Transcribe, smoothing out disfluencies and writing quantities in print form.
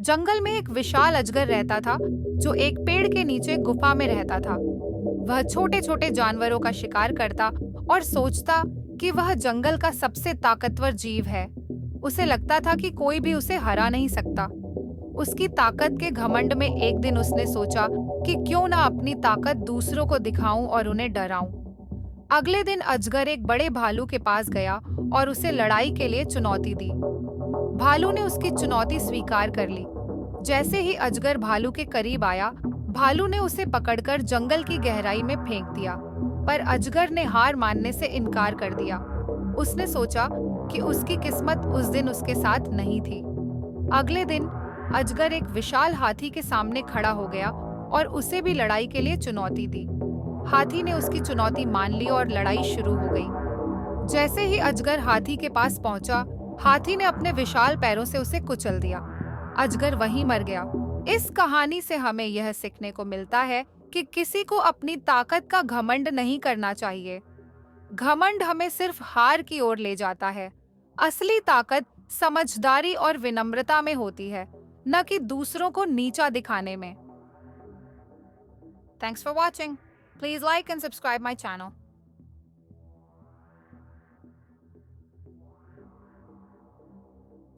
जंगल में एक विशाल अजगर रहता था जो एक पेड़ के नीचे गुफा में रहता था। वह छोटे छोटे जानवरों का शिकार करता और सोचता कि वह जंगल का सबसे ताकतवर जीव है। उसे लगता था कि कोई भी उसे हरा नहीं सकता। उसकी ताकत के घमंड में एक दिन उसने सोचा कि क्यों ना अपनी ताकत दूसरों को दिखाऊं और उन्हें डराऊं। अगले दिन अजगर एक बड़े भालू के पास गया और उसे लड़ाई के लिए चुनौती दी। भालू ने उसकी चुनौती स्वीकार कर ली। जैसे ही अजगर भालू के करीब आया, भालू ने उसे पकड़कर जंगल की गहराई में फेंक दिया। पर अजगर ने हार मानने से इनकार कर दिया। उसने सोचा कि उसकी किस्मत उस दिन उसके साथ नहीं थी। अगले दिन अजगर एक विशाल हाथी के सामने खड़ा हो गया और उसे भी लड़ाई के लिए चुनौती दी। हाथी ने उसकी चुनौती मान ली और लड़ाई शुरू हो गई। जैसे ही अजगर हाथी के पास पहुंचा, हाथी ने अपने विशाल पैरों से उसे कुचल दिया। अजगर वहीं मर गया। इस कहानी से हमें यह सीखने को मिलता है कि किसी को अपनी ताकत का घमंड नहीं करना चाहिए। घमंड हमें सिर्फ हार की ओर ले जाता है। असली ताकत समझदारी और विनम्रता में होती है, न कि दूसरों को नीचा दिखाने में। Thanks for watching. Please like and subscribe my channel.